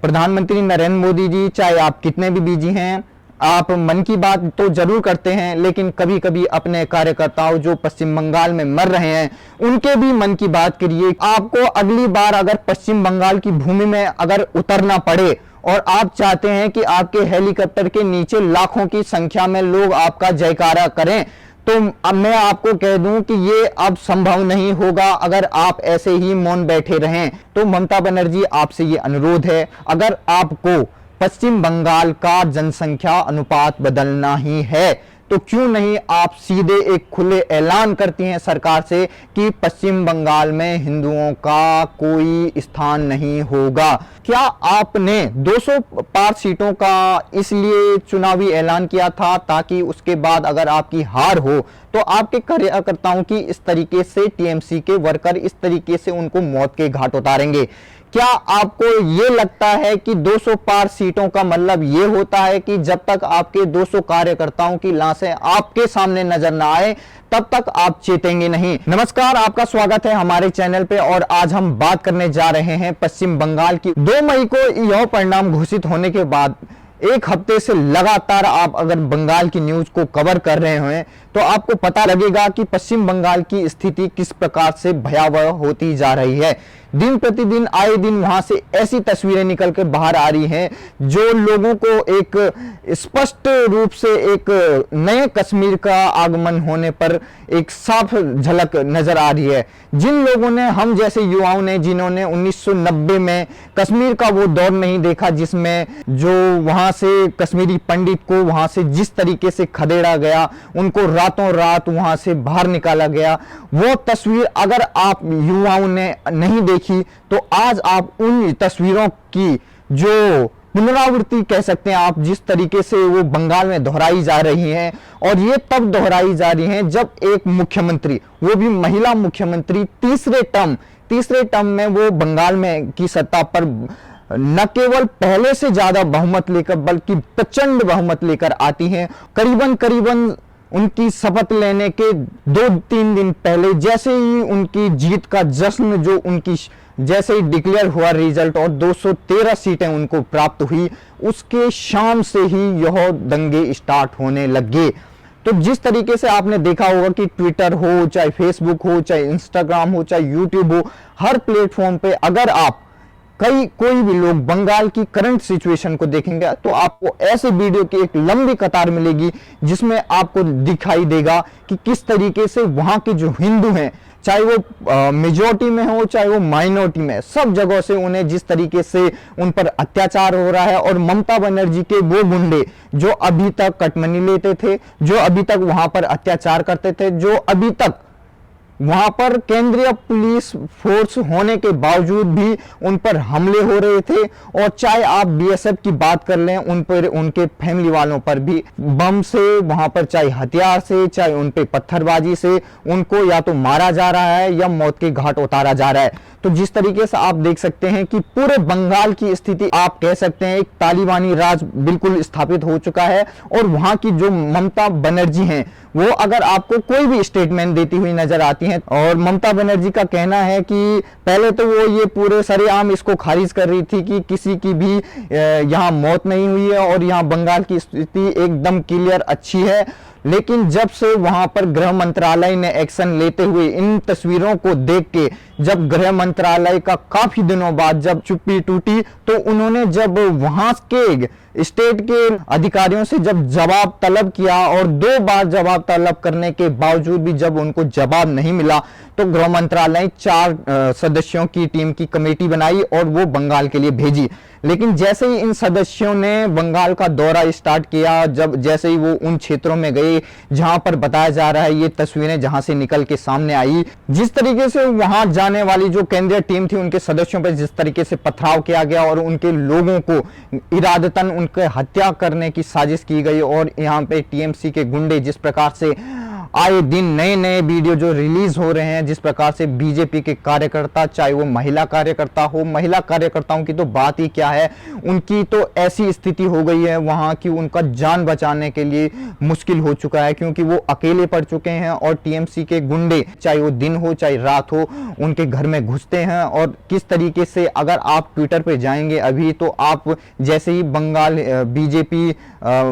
प्रधानमंत्री नरेंद्र मोदी जी, चाहे आप कितने भी बिजी हैं, आप मन की बात तो जरूर करते हैं, लेकिन कभी कभी अपने कार्यकर्ताओं जो पश्चिम बंगाल में मर रहे हैं उनके भी मन की बात करिए। आपको अगली बार अगर पश्चिम बंगाल की भूमि में अगर उतरना पड़े और आप चाहते हैं कि आपके हेलीकॉप्टर के नीचे लाखों की संख्या में लोग आपका जयकारा करें, तो अब मैं आपको कह दूं कि ये अब संभव नहीं होगा अगर आप ऐसे ही मौन बैठे रहें। तो ममता बनर्जी, आपसे ये अनुरोध है, अगर आपको पश्चिम बंगाल का जनसंख्या अनुपात बदलना ही है तो क्यों नहीं आप सीधे एक खुले ऐलान करती हैं सरकार से कि पश्चिम बंगाल में हिंदुओं का कोई स्थान नहीं होगा। क्या आपने 200 पार सीटों का इसलिए चुनावी ऐलान किया था ताकि उसके बाद अगर आपकी हार हो तो आपके कार्यकर्ताओं की इस तरीके से टीएमसी के वर्कर इस तरीके से उनको मौत के घाट उतारेंगे? क्या आपको ये लगता है कि 200 पार सीटों का मतलब ये होता है कि जब तक आपके 200 कार्यकर्ताओं की लाशें आपके सामने नजर ना आए तब तक आप चेतेंगे नहीं? नमस्कार, आपका स्वागत है हमारे चैनल पे और आज हम बात करने जा रहे हैं पश्चिम बंगाल की। 2 मई को यह परिणाम घोषित होने के बाद एक हफ्ते से लगातार आप अगर बंगाल की न्यूज को कवर कर रहे हैं तो आपको पता लगेगा कि पश्चिम बंगाल की स्थिति किस प्रकार से भयावह होती जा रही है। दिन प्रतिदिन आए दिन वहां से ऐसी तस्वीरें निकल कर बाहर आ रही हैं जो लोगों को एक स्पष्ट रूप से एक नए कश्मीर का आगमन होने पर एक साफ झलक नजर आ रही है। जिन लोगों ने, हम जैसे युवाओं ने, जिन्होंने 1990 में कश्मीर का वो दौर नहीं देखा जिसमें जो वहां से कश्मीरी पंडित को वहां से जिस तरीके से खदेड़ा गया, उनको रातों रात वहां से बाहर निकाला गया, वो तस्वीर अगर आप युवाओं ने नहीं देखी तो आज आप उन तस्वीरों की जो पुनरावृत्ति कह सकते हैं आप, जिस तरीके से वो बंगाल में दोहराई जा रही हैं, और ये तब दोहराई जा रही हैं जब एक मुख्यमंत्री, वो भी महिला मुख्यमंत्री, तीसरे टर्म में वो बंगाल में की सत्ता पर न केवल पहले से ज्यादा बहुमत लेकर बल्कि प्रचंड बहुमत लेकर आती हैं। करीबन उनकी शपथ लेने के 2-3 दिन पहले जैसे ही उनकी जीत का जश्न जो उनकी जैसे ही डिक्लेयर हुआ रिजल्ट और 213 सीटें उनको प्राप्त हुई, उसके शाम से ही यह दंगे स्टार्ट होने लगे। तो जिस तरीके से आपने देखा होगा कि ट्विटर हो, चाहे फेसबुक हो, चाहे इंस्टाग्राम हो, चाहे यूट्यूब हो, हर प्लेटफॉर्म पे अगर आप कोई भी लोग बंगाल की करंट सिचुएशन को देखेंगे तो आपको ऐसे वीडियो की एक लंबी कतार मिलेगी जिसमें आपको दिखाई देगा कि किस तरीके से वहां के जो हिंदू हैं, चाहे वो मेजॉरिटी में हो चाहे वो माइनॉरिटी में, सब जगह से उन्हें जिस तरीके से उन पर अत्याचार हो रहा है। और ममता बनर्जी के वो गुंडे जो अभी तक कटमनी लेते थे, जो अभी तक वहां पर अत्याचार करते थे, जो अभी तक वहां पर केंद्रीय पुलिस फोर्स होने के बावजूद भी उन पर हमले हो रहे थे, और चाहे आप बीएसएफ की बात कर लें, उन पर, उनके फैमिली वालों पर भी बम से, वहां पर चाहे हथियार से, चाहे उन पे पत्थरबाजी से उनको या तो मारा जा रहा है या मौत के घाट उतारा जा रहा है। तो जिस तरीके से आप देख सकते हैं कि पूरे बंगाल की स्थिति, आप कह सकते हैं एक तालिबानी राज बिल्कुल स्थापित हो चुका है। और वहां की जो ममता बनर्जी हैं वो अगर आपको कोई भी स्टेटमेंट देती हुई नजर आती हैं, और ममता बनर्जी का कहना है कि पहले तो वो ये पूरे सरेआम इसको खारिज कर रही थी कि किसी की भी यहाँ मौत नहीं हुई है और यहाँ बंगाल की स्थिति एकदम क्लियर अच्छी है, लेकिन जब से वहां पर गृह मंत्रालय ने एक्शन लेते हुए इन तस्वीरों को देख के, जब गृह मंत्रालय का काफी दिनों बाद जब चुप्पी टूटी तो उन्होंने जब वहां के स्टेट के अधिकारियों से जब जवाब तलब किया और 2 बार जवाब तलब करने के बावजूद भी जब उनको जवाब नहीं मिला तो गृह मंत्रालय 4 सदस्यों की टीम की कमेटी बनाई और वो बंगाल के लिए भेजी। लेकिन जैसे ही इन सदस्यों ने बंगाल का दौरा स्टार्ट किया, जैसे ही वो उन क्षेत्रों में गए जहां पर बताया जा रहा है, ये तस्वीरें जहां से निकल के सामने आई, जिस तरीके से वहां जाने वाली जो केंद्रीय टीम थी उनके सदस्यों पर जिस तरीके से पथराव किया गया और उनके लोगों को इरादतन उनके हत्या करने की साजिश की गई, और यहाँ पे टीएमसी के गुंडे जिस प्रकार से आए दिन नए नए वीडियो जो रिलीज हो रहे हैं, जिस प्रकार से बीजेपी के कार्यकर्ता, चाहे वो महिला कार्यकर्ता हो, महिला कार्यकर्ताओं की तो बात ही क्या है, उनकी तो ऐसी स्थिति हो गई है वहां की उनका जान बचाने के लिए मुश्किल हो चुका है, क्योंकि वो अकेले पड़ चुके हैं और टीएमसी के गुंडे, चाहे वो दिन हो चाहे रात हो, उनके घर में घुसते हैं। और किस तरीके से, अगर आप ट्विटर पे जाएंगे अभी तो आप जैसे ही बंगाल बीजेपी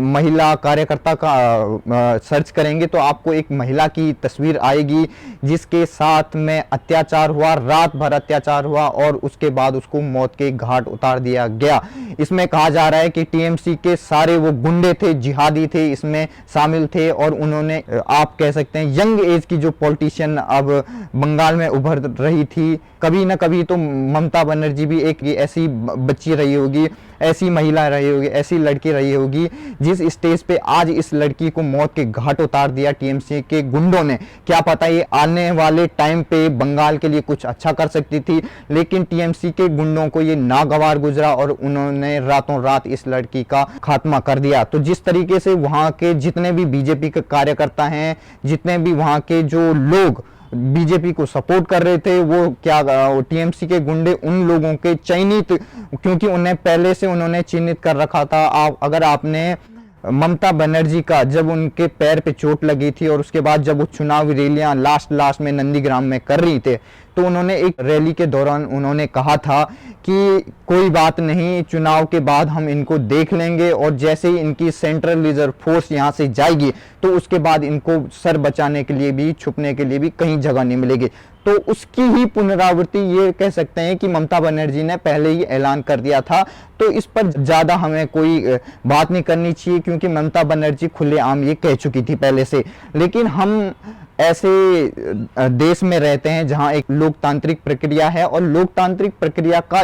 महिला कार्यकर्ता का सर्च करेंगे तो आपको एक महिला की तस्वीर आएगी जिसके साथ में अत्याचार हुआ, रात भर अत्याचार हुआ और उसके बाद उसको मौत के घाट उतार दिया गया। इसमें कहा जा रहा है कि टीएमसी के सारे वो गुंडे थे, जिहादी थे, इसमें शामिल थे और उन्होंने, आप कह सकते हैं यंग एज की जो पॉलिटिशियन अब बंगाल में उभर रही थी, कभी ना कभी तो ममता बनर्जी भी एक ऐसी बच्ची रही होगी, ऐसी महिला रही होगी, ऐसी लड़की रही होगी जिस स्टेज पे आज इस लड़की को मौत के घाट उतार दिया टीएमसी के गुंडों ने। क्या पता ये आने वाले टाइम पे बंगाल के लिए कुछ अच्छा कर सकती थी, लेकिन टीएमसी के गुंडों को ये नागवार गुजरा और उन्होंने रातों रात इस लड़की का खात्मा कर दिया। तो जिस तरीके से वहां के जितने भी बीजेपी के कार्यकर्ता हैं, जितने भी वहां के जो लोग बीजेपी को सपोर्ट कर रहे थे, वो क्या टीएमसी के गुंडे उन लोगों के चयनित, क्योंकि उन्हें पहले से उन्होंने चिन्हित कर रखा था। अगर आपने ममता बनर्जी का, जब उनके पैर पे चोट लगी थी और उसके बाद जब वो चुनावी रैलियां लास्ट में नंदीग्राम में कर रही थे, तो उन्होंने एक रैली के दौरान उन्होंने कहा था कि कोई बात नहीं, चुनाव के बाद हम इनको देख लेंगे और जैसे ही इनकी सेंट्रल रिजर्व फोर्स यहां से जाएगी तो उसके बाद इनको सर बचाने के लिए भी, छुपने के लिए भी कहीं जगह नहीं मिलेगी। तो उसकी ही पुनरावृत्ति ये कह सकते हैं कि ममता बनर्जी ने पहले ही ऐलान कर दिया था, तो इस पर ज्यादा हमें कोई बात नहीं करनी चाहिए क्योंकि ममता बनर्जी खुलेआम ये कह चुकी थी पहले से। लेकिन हम ऐसे देश में रहते हैं जहां एक लोकतांत्रिक प्रक्रिया है और लोकतांत्रिक प्रक्रिया का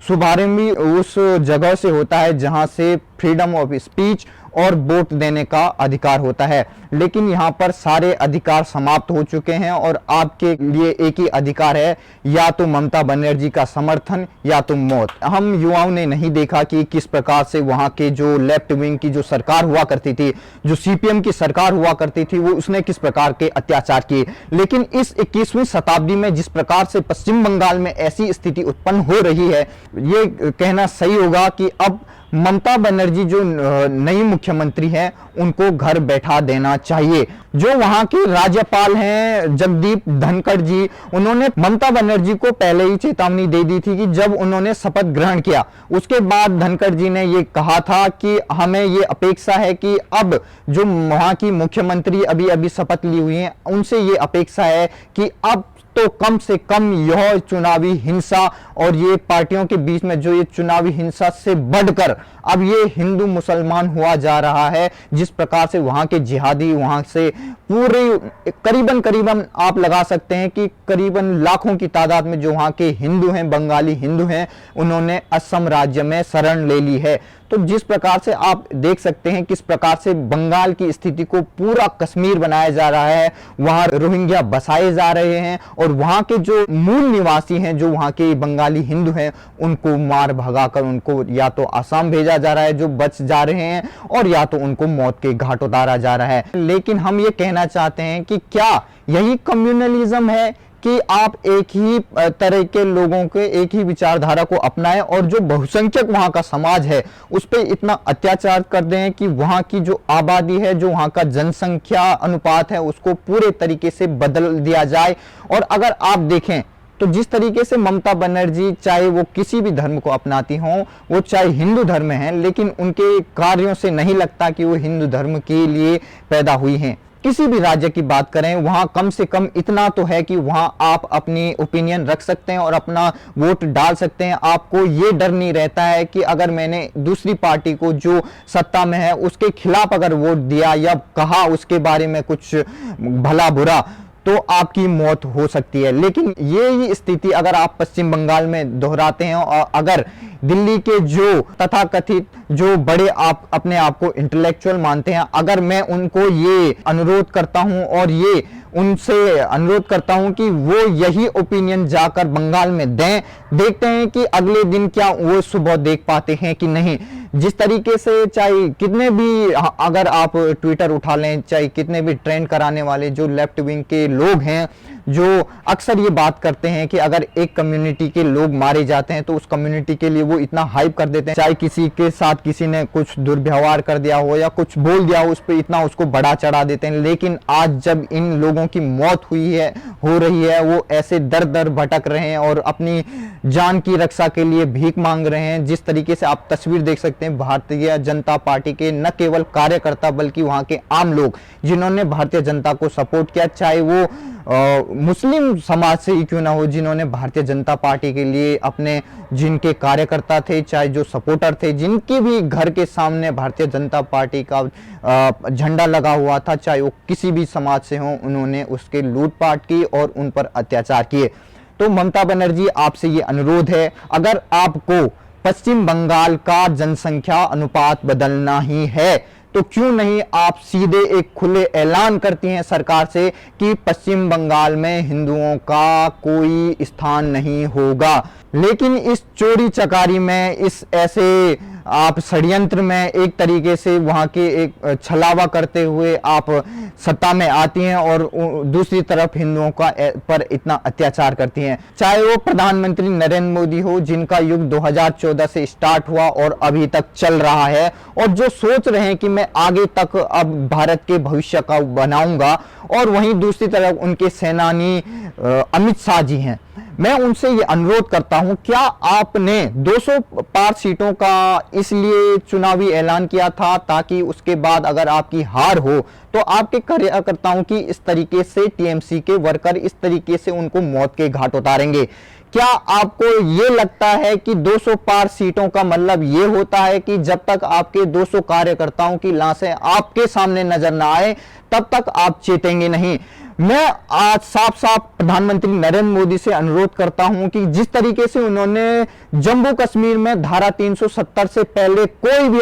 शुभारंभ भी उस जगह से होता है जहां से फ्रीडम ऑफ स्पीच और वोट देने का अधिकार होता है। लेकिन यहाँ पर सारे अधिकार समाप्त हो चुके हैं और आपके लिए एक ही अधिकार है, या तो ममता बनर्जी का समर्थन या तो मौत। हम युवाओं ने नहीं देखा कि किस प्रकार से वहां के जो लेफ्ट विंग की जो सरकार हुआ करती थी, जो सीपीएम की सरकार हुआ करती थी, वो उसने किस प्रकार के अत्याचार किए। लेकिन इस 21वीं शताब्दी में जिस प्रकार से पश्चिम बंगाल में ऐसी स्थिति उत्पन्न हो रही है, ये कहना सही होगा कि अब ममता बनर्जी जो नई मुख्यमंत्री हैं उनको घर बैठा देना चाहिए। जो वहां के राज्यपाल हैं जगदीप धनखड़ जी, उन्होंने ममता बनर्जी को पहले ही चेतावनी दे दी थी कि जब उन्होंने शपथ ग्रहण किया उसके बाद धनखड़ जी ने ये कहा था कि हमें ये अपेक्षा है कि अब जो वहां की मुख्यमंत्री अभी अभी शपथ ली हुई है उनसे ये अपेक्षा है कि अब तो कम से कम यह चुनावी हिंसा और ये पार्टियों के बीच में जो ये चुनावी हिंसा से बढ़कर अब ये हिंदू मुसलमान हुआ जा रहा है, जिस प्रकार से वहां के जिहादी वहां से पूरे करीबन आप लगा सकते हैं कि करीबन लाखों की तादाद में जो वहां के हिंदू हैं, बंगाली हिंदू हैं, उन्होंने असम राज्य में शरण ले ली है। तो जिस प्रकार से आप देख सकते हैं किस प्रकार से बंगाल की स्थिति को पूरा कश्मीर बनाया जा रहा है, वहां रोहिंग्या बसाए जा रहे हैं और वहां के जो मूल निवासी हैं, जो वहां के बंगाली हिंदू हैं, उनको मार भगाकर उनको या तो आसाम भेजा जा रहा है जो बच जा रहे हैं, और या तो उनको मौत के घाट उतारा जा रहा है। लेकिन हम ये कहना चाहते हैं कि क्या यही कम्युनलिज्म है कि आप एक ही तरह के लोगों के एक ही विचारधारा को अपनाएं और जो बहुसंख्यक वहां का समाज है उस पर इतना अत्याचार कर दें कि वहां की जो आबादी है, जो वहां का जनसंख्या अनुपात है, उसको पूरे तरीके से बदल दिया जाए। और अगर आप देखें तो जिस तरीके से ममता बनर्जी, चाहे वो किसी भी धर्म को अपनाती हों, वो चाहे हिंदू धर्म में हैं, लेकिन उनके कार्यों से नहीं लगता कि वो हिंदू धर्म के लिए पैदा हुई हैं। किसी भी राज्य की बात करें, वहां कम से कम इतना तो है कि वहां आप अपनी ओपिनियन रख सकते हैं और अपना वोट डाल सकते हैं। आपको ये डर नहीं रहता है कि अगर मैंने दूसरी पार्टी को जो सत्ता में है उसके खिलाफ अगर वोट दिया या कहा उसके बारे में कुछ भला बुरा, तो आपकी मौत हो सकती है। लेकिन ये स्थिति अगर आप पश्चिम बंगाल में दोहराते हैं और अगर दिल्ली के जो तथाकथित जो बड़े आप अपने आप को इंटेलेक्चुअल मानते हैं, अगर मैं उनको ये अनुरोध करता हूं और ये उनसे अनुरोध करता हूं कि वो यही ओपिनियन जाकर बंगाल में दें, देखते हैं कि अगले दिन क्या वो सुबह देख पाते हैं कि नहीं। जिस तरीके से चाहे कितने भी अगर आप ट्विटर उठा लें, चाहे कितने भी ट्रेंड कराने वाले जो लेफ्ट विंग के लोग हैं, जो अक्सर ये बात करते हैं कि अगर एक कम्युनिटी के लोग मारे जाते हैं तो उस कम्युनिटी के लिए वो इतना हाइप कर देते हैं, चाहे किसी के साथ किसी ने कुछ दुर्व्यवहार कर दिया हो या कुछ बोल दिया हो, उस पर इतना उसको बढ़ा चढ़ा देते हैं। लेकिन आज जब इन लोगों की मौत हो रही है, वो ऐसे दर दर भटक रहे हैं और अपनी जान की रक्षा के लिए भीख मांग रहे हैं। जिस तरीके से आप तस्वीर देख सकते हैं भारतीय जनता पार्टी के न केवल कार्यकर्ता बल्कि वहां के आम लोग जिन्होंने भारतीय जनता को सपोर्ट किया, चाहे वो मुस्लिम समाज से ही क्यों ना हो, जिन्होंने भारतीय जनता पार्टी के लिए अपने जिनके कार्यकर्ता थे, चाहे जो सपोर्टर थे, जिनके भी घर के सामने भारतीय जनता पार्टी का झंडा लगा हुआ था, चाहे वो किसी भी समाज से हो, उन्होंने उसके लूटपाट की और उन पर अत्याचार किए। तो ममता बनर्जी, आपसे ये अनुरोध है, अगर आपको पश्चिम बंगाल का जनसंख्या अनुपात बदलना ही है तो क्यों नहीं आप सीधे एक खुले ऐलान करती हैं सरकार से कि पश्चिम बंगाल में हिंदुओं का कोई स्थान नहीं होगा। लेकिन इस चोरी चकारी में, इस ऐसे आप षड्यंत्र में एक तरीके से वहां के एक छलावा करते हुए आप सत्ता में आती हैं और दूसरी तरफ हिंदुओं का पर इतना अत्याचार करती हैं। चाहे वो प्रधानमंत्री नरेंद्र मोदी हो, जिनका युग 2014 से स्टार्ट हुआ और अभी तक चल रहा है, और जो सोच रहे हैं कि मैं आगे तक अब भारत के भविष्य का बनाऊंगा, और वहीं दूसरी तरफ उनके सेनानी अमित शाह जी हैं। मैं उनसे ये अनुरोध करता हूं, क्या आपने 200 पार सीटों का इसलिए चुनावी ऐलान किया था ताकि उसके बाद अगर आपकी हार हो तो आपके कार्यकर्ताओं की इस तरीके से टीएमसी के वर्कर इस तरीके से उनको मौत के घाट उतारेंगे? क्या आपको ये लगता है कि 200 पार सीटों का मतलब ये होता है कि जब तक आपके 200 कार्यकर्ताओं की लाशें आपके सामने नजर ना आए तब तक आप चेतेंगे नहीं? मैं आज साफ साफ प्रधानमंत्री नरेंद्र मोदी से अनुरोध करता हूं कि जिस तरीके से उन्होंने जम्मू कश्मीर में धारा 370 से पहले कोई भी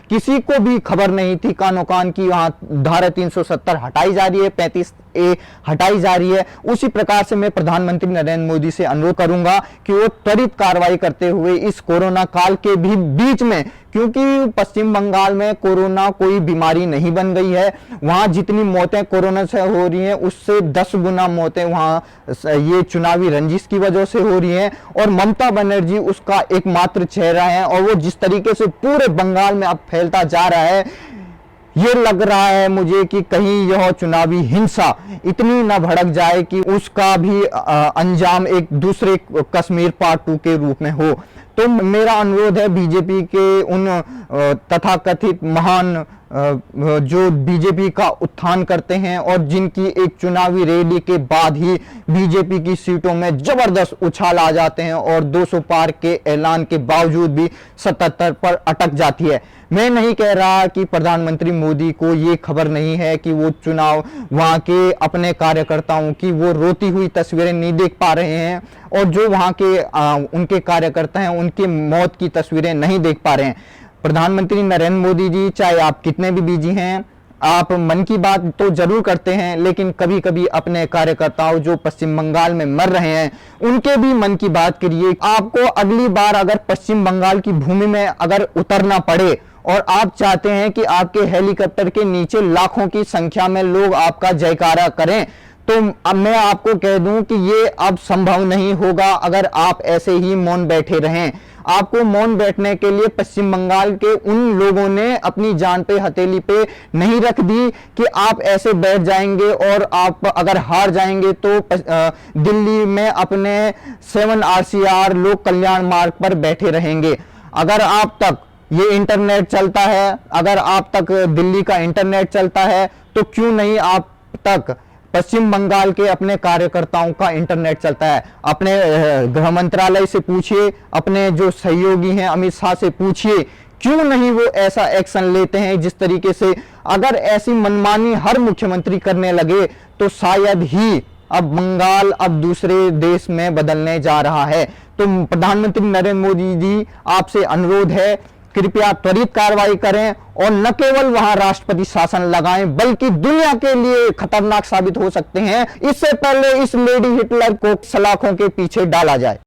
किसी को भी खबर नहीं थी कानो कान की वहां धारा 370 हटाई जा रही है, 35A हटाई जा रही है, उसी प्रकार से मैं प्रधानमंत्री नरेंद्र मोदी से अनुरोध करूंगा कि वो त्वरित कार्रवाई करते हुए इस कोरोना काल के भी बीच में, क्योंकि पश्चिम बंगाल में कोरोना कोई बीमारी नहीं बन गई है, वहां जितनी मौतें कोरोना से हो रही हैं उससे 10 गुना मौतें वहां ये चुनावी रंजिश की वजह से हो रही हैं, और ममता बनर्जी उसका एकमात्र चेहरा है। और वो जिस तरीके से पूरे बंगाल में अब फैलता जा रहा है, ये लग रहा है मुझे कि कहीं यह चुनावी हिंसा इतनी न भड़क जाए कि उसका भी अंजाम एक दूसरे कश्मीर पार्ट 2 के रूप में हो। तो मेरा अनुरोध है बीजेपी के उन तथाकथित महान जो बीजेपी का उत्थान करते हैं और जिनकी एक चुनावी रैली के बाद ही बीजेपी की सीटों में जबरदस्त उछाल आ जाते हैं और 200 पार के ऐलान के बावजूद भी 77 पर अटक जाती है। मैं नहीं कह रहा कि प्रधानमंत्री मोदी को ये खबर नहीं है कि वो चुनाव वहां के अपने कार्यकर्ताओं की वो रोती हुई तस्वीरें नहीं देख पा रहे हैं, और जो वहां के उनके कार्यकर्ता हैं उनकी मौत की तस्वीरें नहीं देख पा रहे हैं। प्रधानमंत्री नरेंद्र मोदी जी, चाहे आप कितने भी बिजी हैं, आप मन की बात तो जरूर करते हैं, लेकिन कभी कभी अपने कार्यकर्ताओं जो पश्चिम बंगाल में मर रहे हैं उनके भी मन की बात करिए। आपको अगली बार अगर पश्चिम बंगाल की भूमि में अगर उतरना पड़े और आप चाहते हैं कि आपके हेलीकॉप्टर के नीचे लाखों की संख्या में लोग आपका जयकारा करें, तो अब मैं आपको कह दूं कि ये अब संभव नहीं होगा अगर आप ऐसे ही मौन बैठे रहें। आपको मौन बैठने के लिए पश्चिम बंगाल के उन लोगों ने अपनी जान पे हथेली पे नहीं रख दी कि आप ऐसे बैठ जाएंगे और आप अगर हार जाएंगे तो दिल्ली में अपने 7 RCR लोक कल्याण मार्ग पर बैठे रहेंगे। अगर आप तक ये इंटरनेट चलता है, अगर आप तक दिल्ली का इंटरनेट चलता है, तो क्यों नहीं आप तक पश्चिम बंगाल के अपने कार्यकर्ताओं का इंटरनेट चलता है? अपने गृह मंत्रालय से पूछिए, अपने जो सहयोगी हैं अमित शाह से पूछिए, क्यों नहीं वो ऐसा एक्शन लेते हैं जिस तरीके से अगर ऐसी मनमानी हर मुख्यमंत्री करने लगे तो शायद ही अब बंगाल अब दूसरे देश में बदलने जा रहा है। तो प्रधानमंत्री नरेंद्र मोदी जी, आपसे अनुरोध है, कृपया त्वरित कार्रवाई करें और न केवल वहां राष्ट्रपति शासन लगाएं बल्कि दुनिया के लिए खतरनाक साबित हो सकते हैं। इससे पहले इस लेडी हिटलर को सलाखों के पीछे डाला जाए।